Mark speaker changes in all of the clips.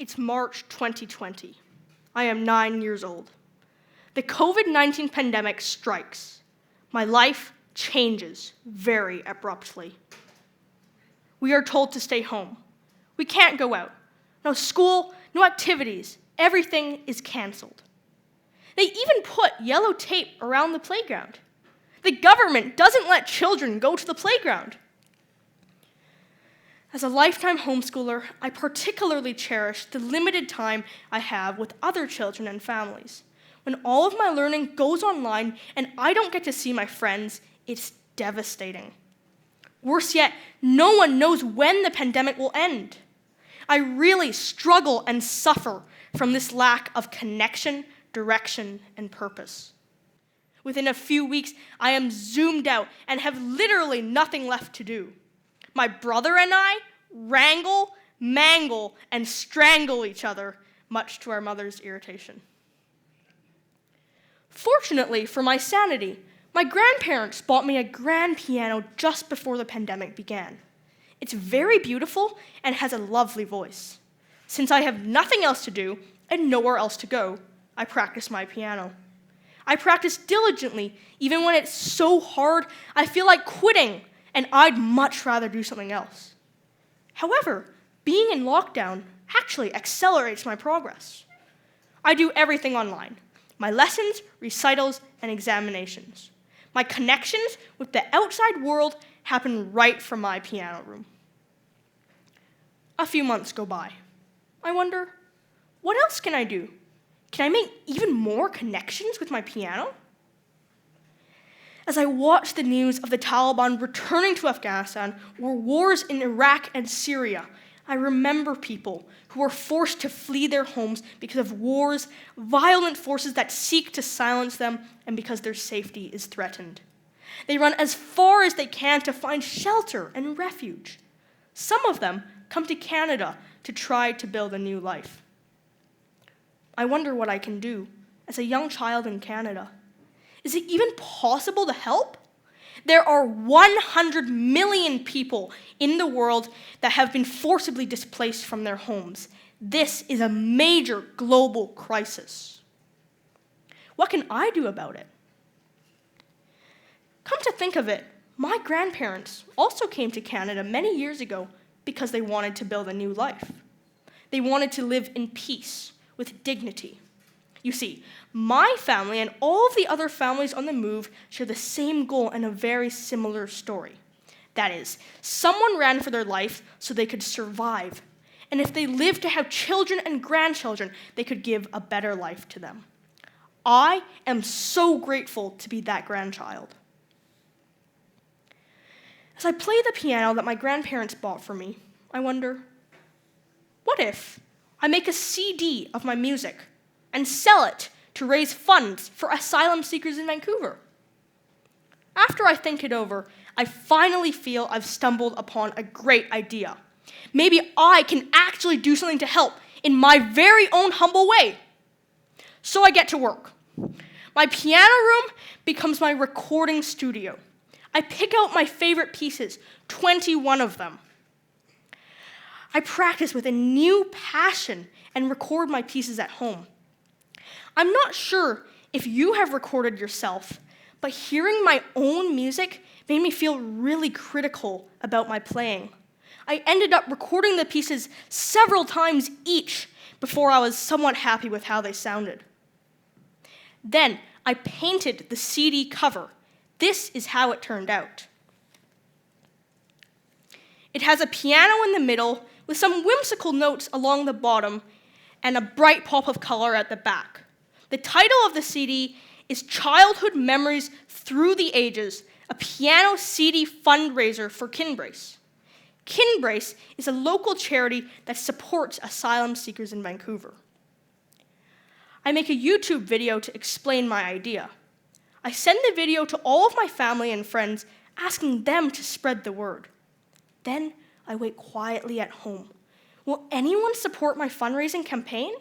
Speaker 1: It's March 2020. I am 9 years old. The COVID-19 pandemic strikes. My life changes very abruptly. We are told to stay home. We can't go out. No school, no activities. Everything is canceled. They even put yellow tape around the playground. The government doesn't let children go to the playground. As a lifetime homeschooler, I particularly cherish the limited time I have with other children and families. When all of my learning goes online and I don't get to see my friends, it's devastating. Worse yet, no one knows when the pandemic will end. I really struggle and suffer from this lack of connection, direction, and purpose. Within a few weeks, I am zoomed out and have literally nothing left to do. My brother and I wrangle, mangle, and strangle each other, much to our mother's irritation. Fortunately for my sanity, my grandparents bought me a grand piano just before the pandemic began. It's very beautiful and has a lovely voice. Since I have nothing else to do and nowhere else to go, I practice my piano. I practice diligently, even when it's so hard I feel like quitting, and I'd much rather do something else. However, being in lockdown actually accelerates my progress. I do everything online: my lessons, recitals, and examinations. My connections with the outside world happen right from my piano room. A few months go by. I wonder, what else can I do? Can I make even more connections with my piano? As I watch the news of the Taliban returning to Afghanistan or wars in Iraq and Syria, I remember people who are forced to flee their homes because of wars, violent forces that seek to silence them, and because their safety is threatened. They run as far as they can to find shelter and refuge. Some of them come to Canada to try to build a new life. I wonder what I can do as a young child in Canada. Is it even possible to help? There are 100 million people in the world that have been forcibly displaced from their homes. This is a major global crisis. What can I do about it? Come to think of it, my grandparents also came to Canada many years ago because they wanted to build a new life. They wanted to live in peace, with dignity. You see, my family and all of the other families on the move share the same goal and a very similar story. That is, someone ran for their life so they could survive. And if they lived to have children and grandchildren, they could give a better life to them. I am so grateful to be that grandchild. As I play the piano that my grandparents bought for me, I wonder, what if I make a CD of my music and sell it to raise funds for asylum seekers in Vancouver? After I think it over, I finally feel I've stumbled upon a great idea. Maybe I can actually do something to help in my very own humble way. So I get to work. My piano room becomes my recording studio. I pick out my favorite pieces, 21 of them. I practice with a new passion and record my pieces at home. I'm not sure if you have recorded yourself, but hearing my own music made me feel really critical about my playing. I ended up recording the pieces several times each before I was somewhat happy with how they sounded. Then I painted the CD cover. This is how it turned out. It has a piano in the middle with some whimsical notes along the bottom and a bright pop of color at the back. The title of the CD is Childhood Memories Through the Ages, a piano CD fundraiser for Kinbrace. Kinbrace is a local charity that supports asylum seekers in Vancouver. I make a YouTube video to explain my idea. I send the video to all of my family and friends, asking them to spread the word. Then I wait quietly at home. Will anyone support my fundraising campaign?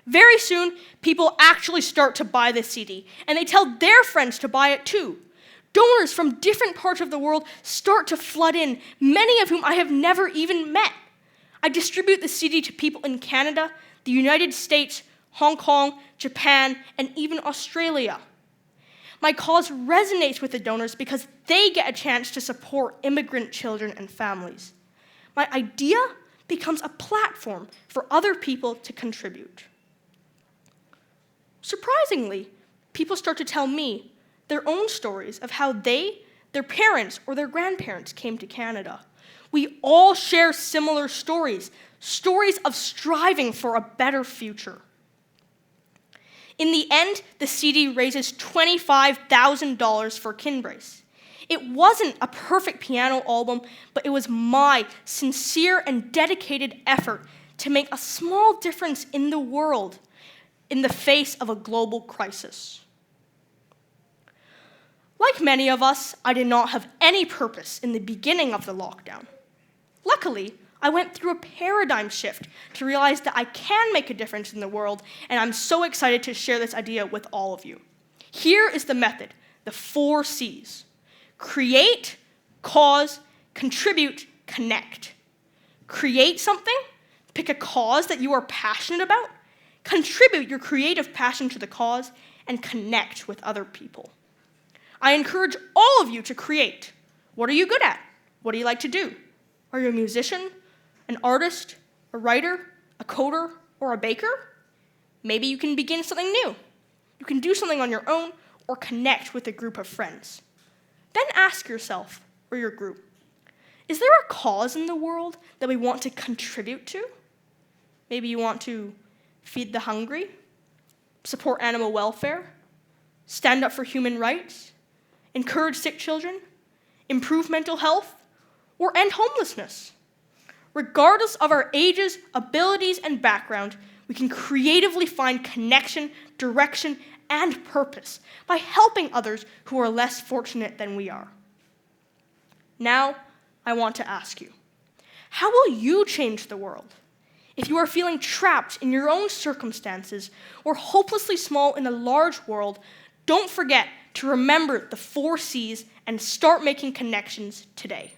Speaker 1: Very soon, people actually start to buy the CD, and they tell their friends to buy it too. Donors from different parts of the world start to flood in, many of whom I have never even met. I distribute the CD to people in Canada, the United States, Hong Kong, Japan, and even Australia. My cause resonates with the donors because they get a chance to support immigrant children and families. My idea becomes a platform for other people to contribute. Surprisingly, people start to tell me their own stories of how they, their parents, or their grandparents came to Canada. We all share similar stories, stories of striving for a better future. In the end, the CD raises $25,000 for Kinbrace. It wasn't a perfect piano album, but it was my sincere and dedicated effort to make a small difference in the world in the face of a global crisis. Like many of us, I did not have any purpose in the beginning of the lockdown. Luckily, I went through a paradigm shift to realize that I can make a difference in the world, and I'm so excited to share this idea with all of you. Here is the method, the 4C's. Create, cause, contribute, connect. Create something, pick a cause that you are passionate about, contribute your creative passion to the cause, and connect with other people. I encourage all of you to create. What are you good at? What do you like to do? Are you a musician, an artist, a writer, a coder, or a baker? Maybe you can begin something new. You can do something on your own or connect with a group of friends. Then ask yourself or your group, is there a cause in the world that we want to contribute to? Maybe you want to feed the hungry, support animal welfare, stand up for human rights, encourage sick children, improve mental health, or end homelessness. Regardless of our ages, abilities, and background, we can creatively find connection, direction, and purpose by helping others who are less fortunate than we are. Now, I want to ask you, how will you change the world? If you are feeling trapped in your own circumstances or hopelessly small in a large world, don't forget to remember the 4 C's and start making connections today.